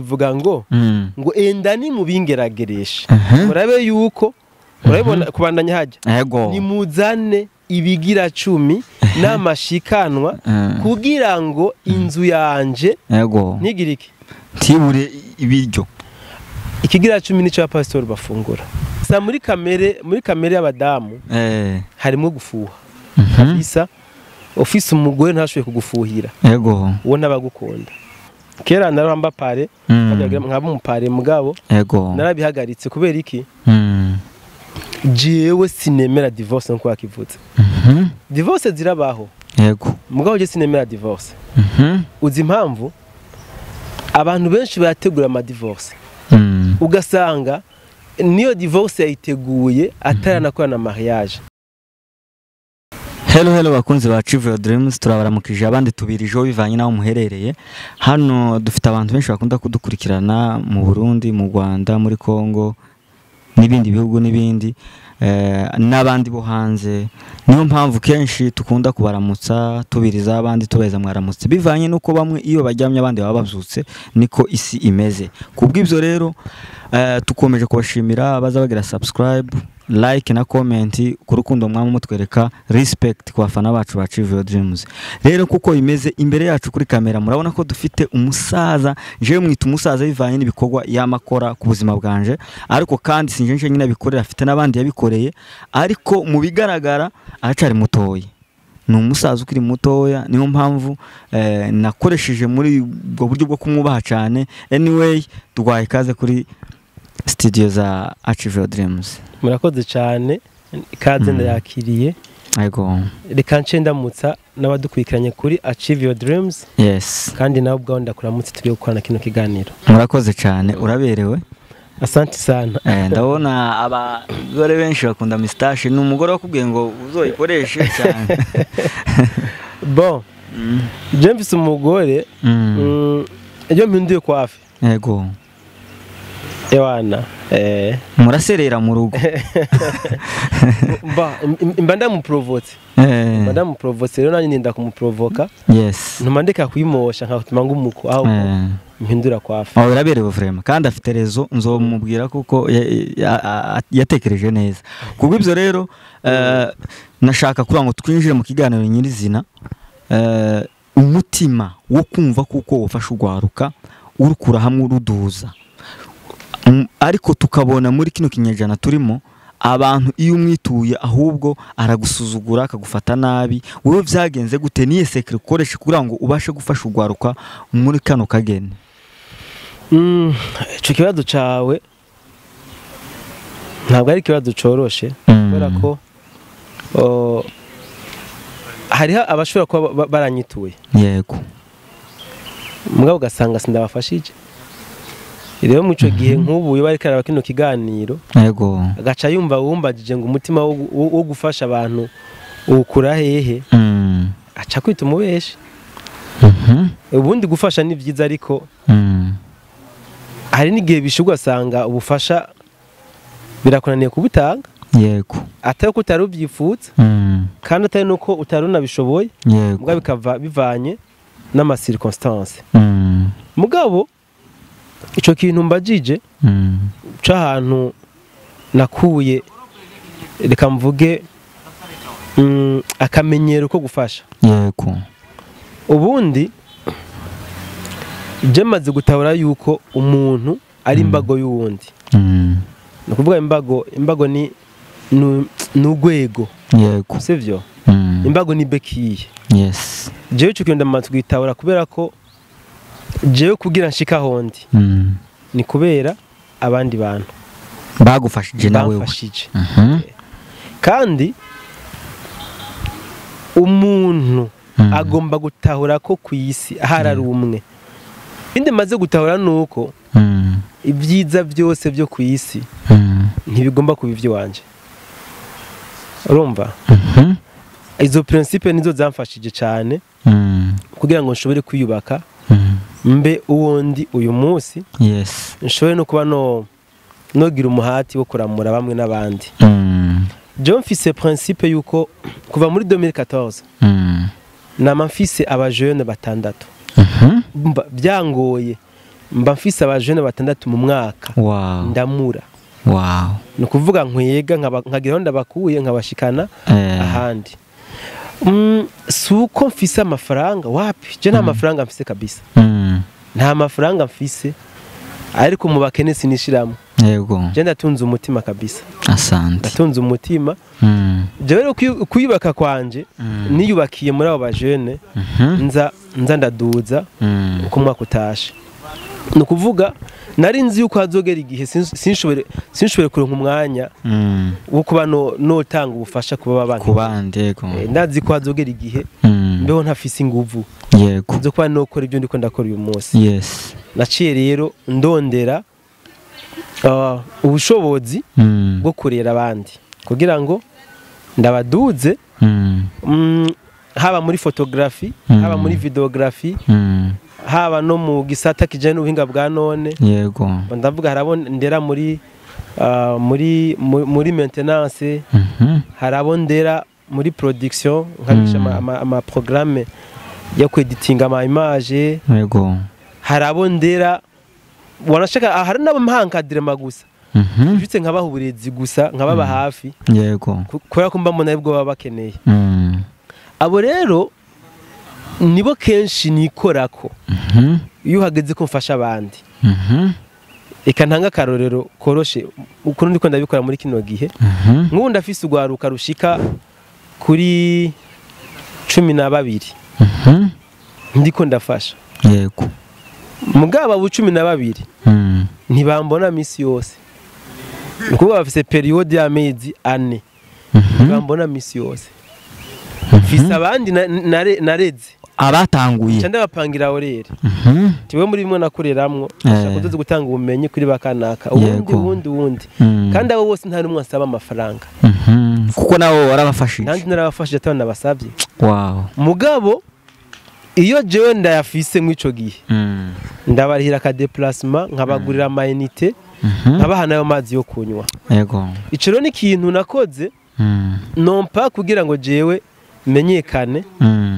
vuga ngo enda ni mubingerageresha murabe yuko urabona kubandanya hajya ni muzane ibigira 10 n'amashikanwa kugira ngo inzu yanje ntigirike tibure ibiryo ikigira 10 nico ya pastor bafungura sa muri kamere y'abadamu harimo gufuha isa office umugore ntashobye kugufuhira uwo nabagukunda kera naramba pare nkaba umupare mugabo narabihagaritse kubera iki jewe sinemera divorce nko yakivutse divorce zirabaho mugabo je sinemera divorce uzi impamvu abantu benshi bategura ama divorce ugasanga niyo divorce yayiteguye ataranakora na mariage. Hello bakunzi ba Achieve Your Dreams, turabaramukije abandi tubirijo bivanye naho muherereye. Hano dufite abantu benshi bakunda kudukurikirana mu Burundi, mu Rwanda, muri Kongo n'ibindi bihugu n'ibindi n'abandi bo hanze. Niyo mpamvu kenshi tukunda kubaramutsa tubiriza abandi tubeza mwaramutse bivanye nuko bamwe iyo bajyamye abandi baba bavyutse niko isi imeze. Kubw'ibyo rero tukomeje kubashimira abaza bagira subscribe, like na comment ku rukundo mwamwe mutwereka, respect ku bafana bacu ba Achieve Your Dreams. Rero kuko imeze imbere yacu kuri kamera murabona ko dufite umusaza, je mwita umusaza bivanye n'ibikorwa yamakora ku buzima bwanje, ariko kandi sinje nyine abikorera afite nabandi yabikoreye, ariko mu bigaragara aracari mutoya. Ni umusaza ukiri mutoya, niyo mpamvu nakoresheje muri ubwo buryo bwo kumwubaha cyane. Anyway, dugwaye kaze kuri studio za Achieve Your Dreams. Murakoze cyane ikaze ndayakiriye. Reka nce ndamutsa n'abadukurikiranye kuri Achieve Your Dreams. Yes. Kandi nawe ubwo ndakuramutse tugiye gukorana kino kiganiro. Murakoze cyane, uraberewe. Asante sana. Ndabona abagore benshi bakunda mustache, n'umugore wakubwiye ngo uzoyikoreshe cyane. Bon. James umugore iyo mpinduye kwafi. Ewana muraserera mu rugo mba ndamuprovoce rero nanjye ninda kumuprovoka ntumandika kuyimosha nkatuma ngumuko aho mpindura kwafa biraberewe vraiment kandi afite rezo nzomubwira kuko yatekereje neza. Kubw'ibyo rero nashaka kugira ngo twinjire mu kiganiro nyirizina, umutima wo kumva kuko wafasha ugwaruka urukura hamwe uruduza, ariko tukabona muri kino kinyejana turimo abantu iyo umwituye ahubwo aragusuzugura akagufata nabi. Wowe byagenze gute? Niye secret ukoresha kugira ngo ubashe gufasha ugwaruka muri kano kagene? Ico kibazo cawe ntabwo ari kibazo coroshe kubera ko hariho abashobora kuba baranyituye mugabo gasanga sindabafashije. Rero muco gihe nk'ubu bari karaba kino kiganiro agaca yumva wumbagije ngo umutima wo gufasha abantu ukura hehe aca kwita umubeshe. Ubundi gufasha ni byiza, ariko hari n'igihe bishugwa sanga ubufasha birakunaniye kubutanga atari ko utarubyifuza kandi atari nuko utarunabishoboye, mugabo bikava bivanye n'ama circonstances. Mugabo ico kintu mbajije c'ahantu nakuye, reka mvuge akamenyero ko gufasha. Ubundi je maze gutabura yuko umuntu ari imbago y'uwundi. Nukuvuga imbago ni n'ugwego. Sivyo? Imbago ni bekiye. Jewe ico kintu ndamaze gutabura kubera ko jewe kugira nshika hondi ni kubera abandi bantu bagufashije nawe. Kandi umuntu agomba gutahura ko kwisi ahari umwe. Inde maze gutahura nuko ibyiza byose byo kwisi ntibigomba kuba ivyo wanje. Urumva? Izo principe nizo zamfashije cyane kugira ngo nshobore kwiyubaka mbe uwondi uyu munsi. Nshobore no kuba nogira umuhati wo kuramura bamwe n'abandi. John mfise principe yuko kuva muri 2014 nama mfise aba jeune batandatu byangoye mba mfise abajene 6 mu mwaka. Wow. Ndamura. Wow. Nukuvuga nkwega nkagira ndabakuye nkabashikana ahandi. Suko mfise amafaranga wapi? Je nta mafaranga mfise kabisa. Nta mafaranga mfise. Ariko mu bakene sinishiramo. Yego. Je ndatunze umutima kabisa. Asante. Ndatunze umutima. Je rero kuyubaka kwanje niyubakiye muri abo bajene nza ndaduza uko mwaka utashe. Nukuvuga nari nzi yuko hazogera igihe sinshobore kuronka umwanya wo kuba no tanga ubufasha kuba abantu kubande. Yego. Ndazi ko hazogera igihe mbeho ntafise inguvu. Yego. Zo kuba no kora ibyo ndiko ndakora uyu munsi. Yes. Naciye rero ndondera ubushobozi bwo kurera abandi kugira ngo ndabaduze haba muri photography haba muri videography haba no mu gisata kijanye n'ubuhinga bwa none. Yego. Ndavuga harabon ndera muri maintenance harabondera muri production nkabisha ama programme yo kweditinga ama image. Yego. Harabondera wanashaka hari n'abahankadire magusa bitse nkabaha uburezi gusa nkababa hafi. Yego. Kubera ko mbambona ibwo baba bakeneye. Abo rero nibo kenshi nikorako iyo hageze ko mfasha abandi. Eka ntanga karorero koroshe uko ndiko ndabikora muri kino gihe. Nk'ubu ndafise ugwaruka rushika kuri 12 ndiko ndafasha. Yego. Mugaba bu 12 ntibambona misi yose. Nukuvuga bafise periode y'amezi 4 ntibambona misi yose. Fisa abandi nareze abatanguye cyane bapangira orere. Tiwe muri bimwe nakoreramwo ashaka kuzoza gutanga ubumenyi kuri bakanaka ubundi kandi abo bose nta numwe asaba amafaranga kuko nawo warabafashije. Nandi narabafashije atana nabasabye. Wow. Mugabo iyo jewe ndayafise mwico gihe ndabarihira ka déplacement nkabagurira amayinite nkabahana yo mazi yo kunywa. Yego. Iciro ni kintu nakoze nompa kugira ngo jewe menyekane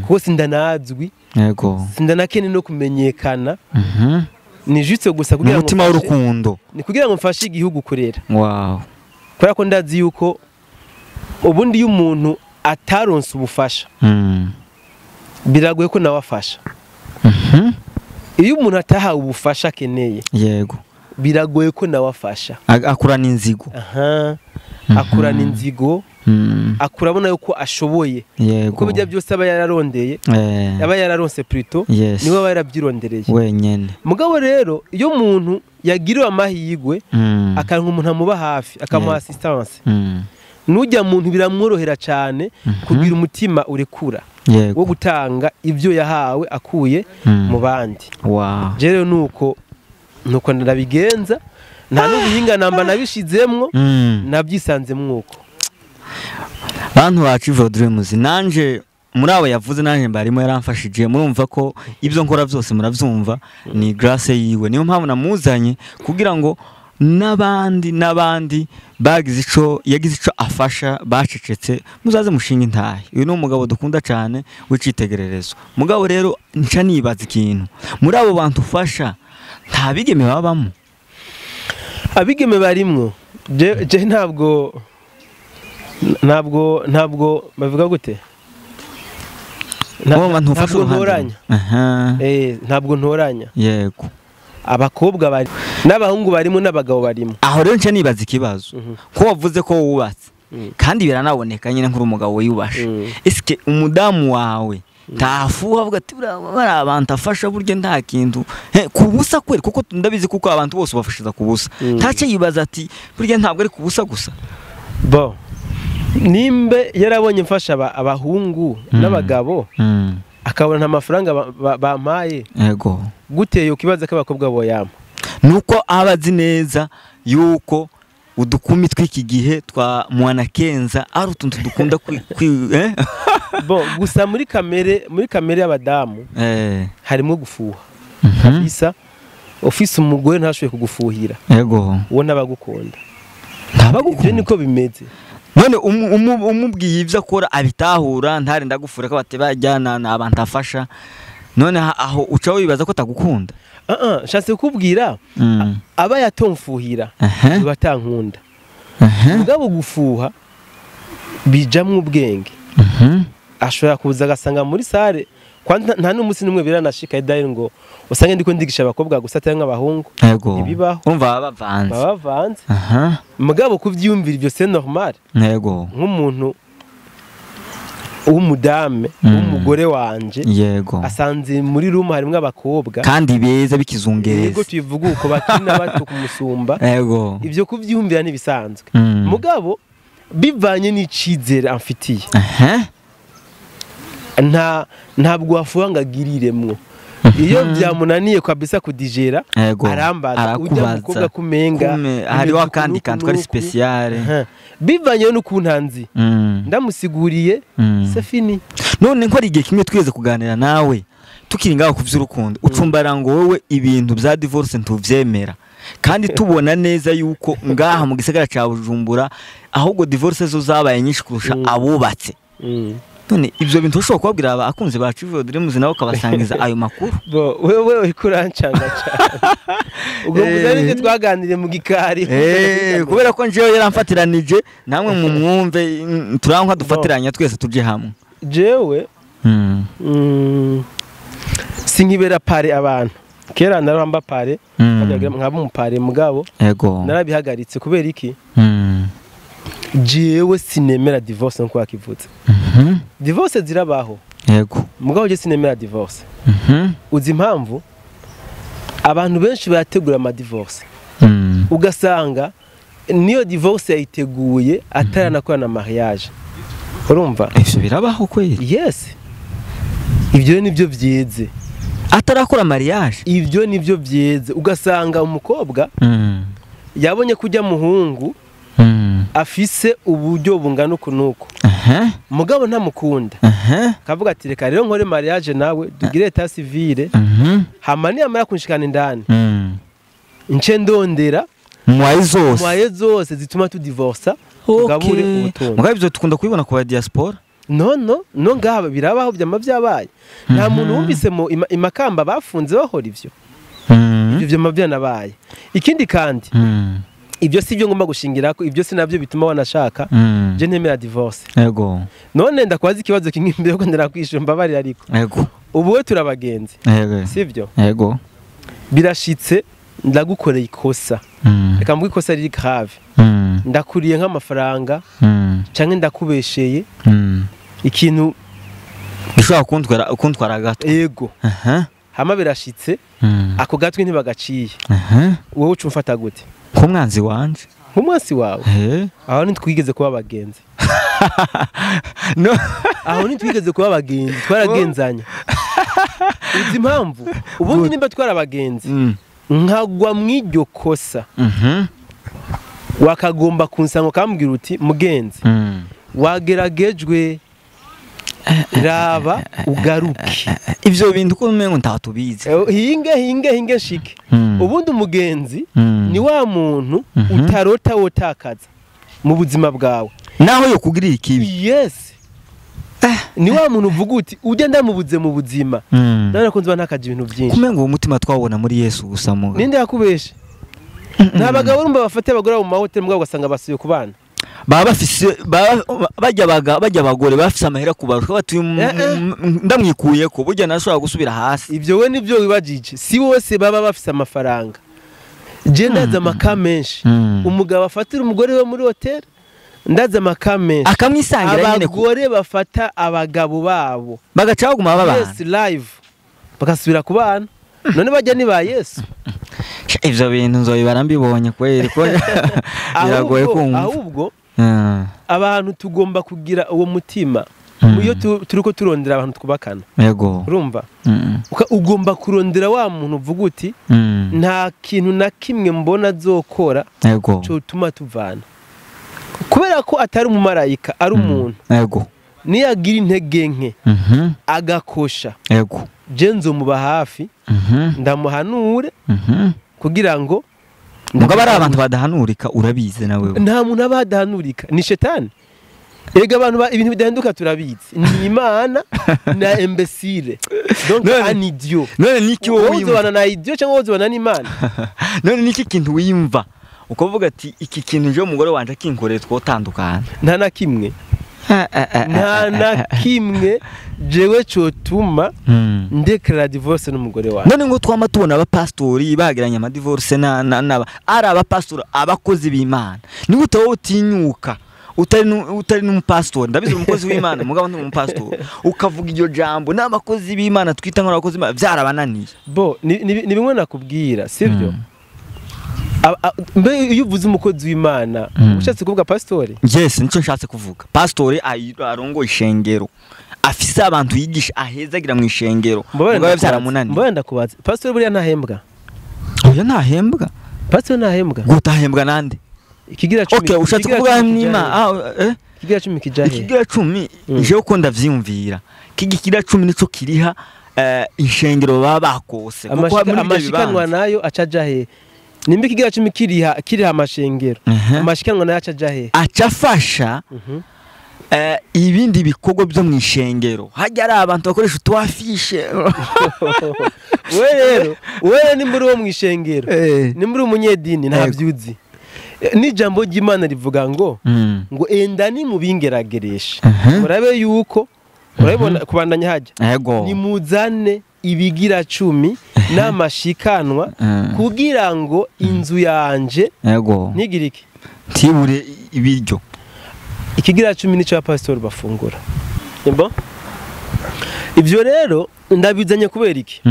kuko sindanazwi. Yego. Sindanakene no kumenyekana. Ni juste gusa kugira ngo umutima w'urukundo. Ni kugira ngo mfashe igihugu kurera. Wow. Kubera ko ndazi yuko ubundi y'umuntu ataronse ubufasha biragoye ko nawe afasha. Iyo umuntu ataha ubufasha keneye. Yego. Biragoye ko nawe afasha. Akurana inzigo. Akurana inzigo. Akurabona yuko ashoboye. Kuko bijya byose aba yararondeye. Aba yararonse plutôt. Niwe aba yarabyirondereye. Wenyene. Mugabo rero iyo umuntu yagiriwe amahigwe akanka umuntu amuba hafi akamuha assistance. Nujya muntu biramworohera cyane kugira umutima urekura wo gutanga ibyo yahawe akuye mu bandi. Wow. Jero nuko ndabigenza nta n'ubuhinga namba nabishizemwo nabyisanze mwuko. Bantu bacu Evil Dreams nanje muri abo yavuze nanje mbarimo yaramfashije murumva ko ibyo nkora byose muravyumva ni grace yiwe. Niyo mpamvu namuzanye kugira ngo n'abandi yagize ico afasha bacecetse muzaze mushinga intahe. Uyu ni umugabo dukunda cyane w'icitegererezo. Mugabo rero nca nibaza ikintu muri abo bantu ufasha nta bigeme babamo. Abigeme barimwo je ntabwo bavuga gute ntabwo ntoranya. Ntabwo ntoranya. Yego. Abakobwa bari n'abahungu barimo n'abagabo barimo. Aho rero nce nibaza ikibazo ko wavuze ko wubatse kandi biranaboneka nyine nk'uri umugabo wiyubashe. Eske umudamu wawe tafuha avuga ati bari abantu afasha buryo nta kintu kubusa kweri kuko ndabizi kuko abantu bose bafashiza kubusa. Tace yibaza ati buryo ntabwo ari kubusa gusa. Bo nimbe yarabonye mfasha abahungu n'abagabo akabona nta mafaranga bampaye. Yego. Guteye ukibaza ko abakobwa boyama nuko abazi neza yuko udukumi tw'iki gihe twa mwana Kenza ari utuntu dukunda bo gusa muri kamere y'abadamu harimo gufuha. Kabisa ofisi umugore ntashoboye kugufuhira. Yego. Uwo ntabagukunda. Ntabagukunda niko bimeze. None umubwiye ivyo akora abitahura ntare ndagufura ko batebajyana n'abantu afasha none aho uca wibaza ko tagukunda nshatse kubwira aba yatomfuhira batankunda mugabo gufuha bijamwe ubwenge ashobora kuza agasanga muri sare nta n'umunsi n'umwe biranashika idahiri ngo usange ndiko ndigisha abakobwa gusa atari nk'abahungu ibibaho umva bavanze mugabo kuvyumvira ibyo c'est normal yego nk'umuntu w'umudame w'umugore wanje yego asanze muri room harimwe abakobwa kandi beza bikizungereza yego tubivuga uko bakina bato kumusumba yego ivyo kuvyumvira nibisanzwe mugabo bivanye n'icizere amfitiye ntabwo wafuha ngo agiriremwo iyo byamunaniye kabisa kudigera arambaza ujya mukobwa kumenga hari wakandi kandi ari special bivanye n'ukuntanzi ndamusiguriye c'est fini none nko ari igihe kimwe tweze kuganira nawe tukiri ngaho kuvy'urukundo ucumbara ngo wowe ibintu bya divorce ntuvyemera kandi tubona neza yuko ngaha mu gisagara ca Bujumbura ahubwo divorce zo zabaye nyinshi kurusha abubatse none ibyo bintu ushobora kubabwira abakunzi ba Chivo Dreams nawe ukabasangiza ayo makuru wewe ikurancanga cyane ubwo muzari twaganiriye mu gikari kubera ko njewe yaramfatiranije namwe mu mwumve turanka dufatiranya twese tuje hamwe jewe sinkibera pare abantu kera naramba pare nkaba mu pare mugabo yego narabihagaritse kubera iki jewe sinemera divorce nko yakivutse divorce zirabaho yego mugabo je sinemera divorce uzi impamvu abantu benshi bategura ama divorce ugasanga niyo divorce yayiteguye ataranakora na mariage urumva ivyo birabaho kweli yes ivyo nivyo vyeze atarakora mariage ivyo nivyo vyeze ugasanga umukobwa yabonye kujya muhungu afise uburyo bungana ukunuko mugabo ntamukunda kavuga ati reka rero nkore mariage nawe dugire etat civile hamani amara kunshikana indani nce ndondera mwaye zose zituma tu divorce ugabure ubutunzi mugabo ibyo tukunda kubibona ku ba diaspora no ngaba birabaho byama byabaye nta muntu wumvise mu imakamba bafunze bahora ivyo byama byanabaye ikindi kandi ibyo si byo ngomba gushingira ko ibyo sinabyo bituma wanashaka je ntemera divorce yego none ndakwaza ikibazo kimwe mbere ko ndarakwishumba bari ariko yego ubu we turabagenzi yego sivyo yego birashitse ndagukoreye ikosa reka mvuga ikosa riri grave ndakuriye nk'amafaranga canke ndakubesheye ikintu gishobora kuntwara gato yego hama birashitse ako gatwe ntibagaciye wowe uca umfata gute nk'umwanzi wanje nk'umwansi wawe aho ntitwigeze kuba abagenzi aho ntitwigeze kuba abagenzi twaragenzanya uzi impamvu ubundi nimba twarabagenzi nkagwa mw'iryo kosa wakagomba kunsanga ukambwira uti mugenzi wageragejwe raba ugaruke ivyo bintu ko umengo ntatubizi hinge shike ubundi umugenzi ni wa muntu utarota wotakaza mu buzima bwawe naho yo kugirira ikibi yes ni wa muntu uvuga uti ujya ndamubuze mu buzima none ko nzba ntakaje ibintu byinshi kumengo umutima twabona muri Yesu gusa mu ninde yakubeshe nta bagabo urumva bafate abagore mu mahoteli mugabo ugasanga basuye ku bana baba bafise bajya abagore bafise amahera kubaruka batuye ndamwikuye ko burya nashobora gusubira hasi ivyo we nivyo wibajije si wose baba bafise amafaranga je ndaza amaka menshi umugabo afatira umugore we muri hotel ndaza amaka menshi akamwisangira nyine abagore bafata abagabo babo bagaca baguma baba yes live bakasubira ku bana none bajya ni ba Yesu ivyo bintu nzoyibara mbibonye kweri ko biragoye kumva ahubwo abantu tugomba kugira uwo mutima iyo turiko turondera abantu twubakana yego urumva ugomba kurondera wa muntu uvuga uti nta kintu na kimwe mbona zokora yego cyo tuma tuvana kubera ko atari umumarayika ari umuntu yego niyagira intege nke agakosha yego je nzomuba hafi ndamuhanure kugira ngo mugabo ari abantu badahanurika urabize nawe nta muntu abadahanurika ni shetani ega abantu ibintu bidahinduka turabizi ni Imana na imbecile donc un idiot none niki wowe uzobana na idiot cyangwa uzobana n'Imana none niki kintu wiyumva ukavuga ati iki kintu nje umugore wanje kinkoreye twotandukana nta na kimwe jewe cyotuma ndeklara divorce n'umugore wawe none ngo twama tubona abapastori bagiranye ama divorce na ari abapastori abakozi b'Imana ni gute wowe utinyuka utari n'umupastori ndabizi umukozi w'Imana mugabo ndi umupastori ukavuga iryo jambo n'abakozi b'Imana twita nk'abakozi b'Imana byarabananiye bo ni bimwe nakubwira sivyo mbe iyo uvuze umukozi w'Imana ushatse kuvuga pastori yes nico nshatse kuvuga pastori arongo ishengero afise abantu yigisha ahezagira mu ishengero mugabo byaramunaniye mbo ndakubaza pastori buriya ntahembwa oya ntahembwa pastori ntahembwa gutahembwa nande ikigira 10 okay ushatse kuvuga n'Imana ikigira 10 kijahe ikigira 10 je uko ndavyumvira kigira 10 nico kiriha ishengero baba bakose kuko amashikanwa nayo acajahe nimba ikigira 10 kiriha amashengero amashikanwa nayo acajahe acafasha ibindi bikorwa byo mu ishengero hajya ari abantu bakoresha utwafishe wewe nimba uri wo mu ishengero nimba uri umunyedini ntabyuzi n'ijambo ry'Imana rivuga ngo endani mu bingerageresha murabe yuko urabona kubandanya hajya ni muzane ibigira 10 n'amashikanwa kugira ngo inzu yanje ntigirike tibure ibiryo ikigira 10 nico abapastori bafungura nimba ivyo rero ndabizanye kubera iki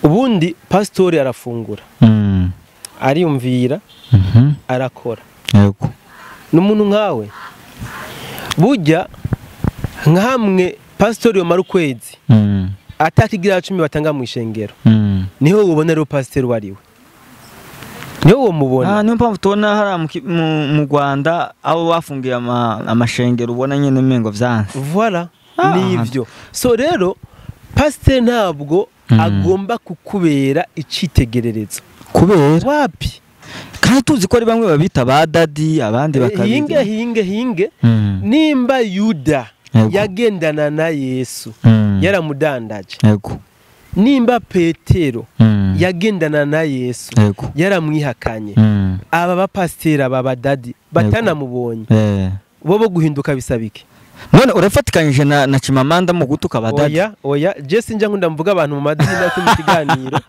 ubundi pastori arafungura ariyumvira arakora yego n'umuntu nkawe burya nkamwe pastori wa marukwezi atakigira 10 batanga mu ishengero niho ubonera pastori wariwe niho uwo mubona niyo mpamvu tubona hari mu Rwanda abo bafungiye amashengero ubona nyene mengo vyanse voilà nivyo so rero pastor ntabwo agomba kukubera icitegererezo kubera wapi kandi tuzi ko ari bamwe babita ba dadi abandi bakabiza hinge nimba Yuda yagendana na Yesu yaramudandaje yego nimba Petero yagendana na Yesu yaramwihakanye aba bapasteri aba badadi batanamubonye bo guhinduka bisabike none urafatikanyije na Chimamanda mu gutuka badadi oya Jesse nja nkunda mvuga abantu mu madini nako mu kiganiro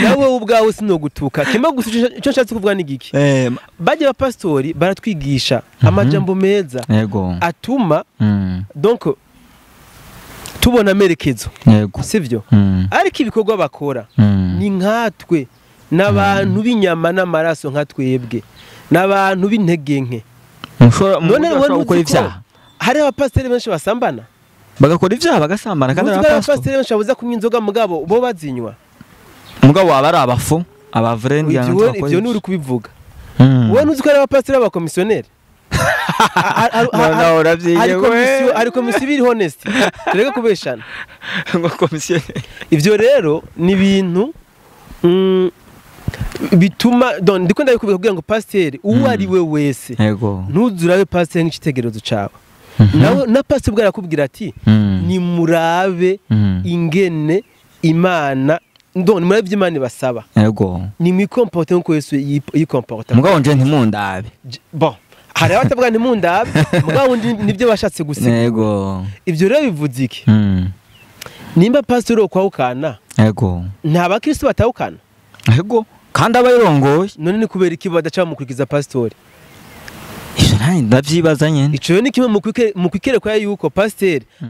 nawe ubwawe sino gutuka kima gusa icyo nshatse kuvuga nigiki baje bapastori baratwigisha amajambo meza atuma donc tubona merekezo sivyo ariko ibikorwa bakora ni nkatwe n'abantu b'inyama n'amaraso nkatwebwe n'abantu b'intege nke none wowe ukora ivyaha hari abapasiteri benshi basambana bagakora ivyaha bagasambana kandi abapasiteri benshi babuza kunywa inzoga mugabo bo bazinywa mugabo waba ari abafu abavrendi ivyo ni uri kubivuga wowe nuzi ko ari abapasiteri b'abakomisiyoneri ari komisiyo biri honest tureke kubeshana ngo komisiyo ivyo rero ni ibintu bituma ndiko ndabikubwira ngo pasiteri uwo ari we wese ntuzurabe pasiteri nk'ikitegerezo cawe na pasiteri bwarakubwira ati ni murabe ingene Imana ndone murabe vy'Imana basaba ni mikomporte nko Yesu yikomporta mugabo nje ntimundabe bon hari abatavuga ntimundabe mugabo nivyo bashatse gusiga ivyo rero bivuze iki nimba pasiteri okwawukana nta bakristo batawukana kandi abayirongoye none ni kubera iki badaca mukurikiza pastori ivyo nani ndavyibaza nyene ico ni kimwe mu kwikerekwa yuko pasiteri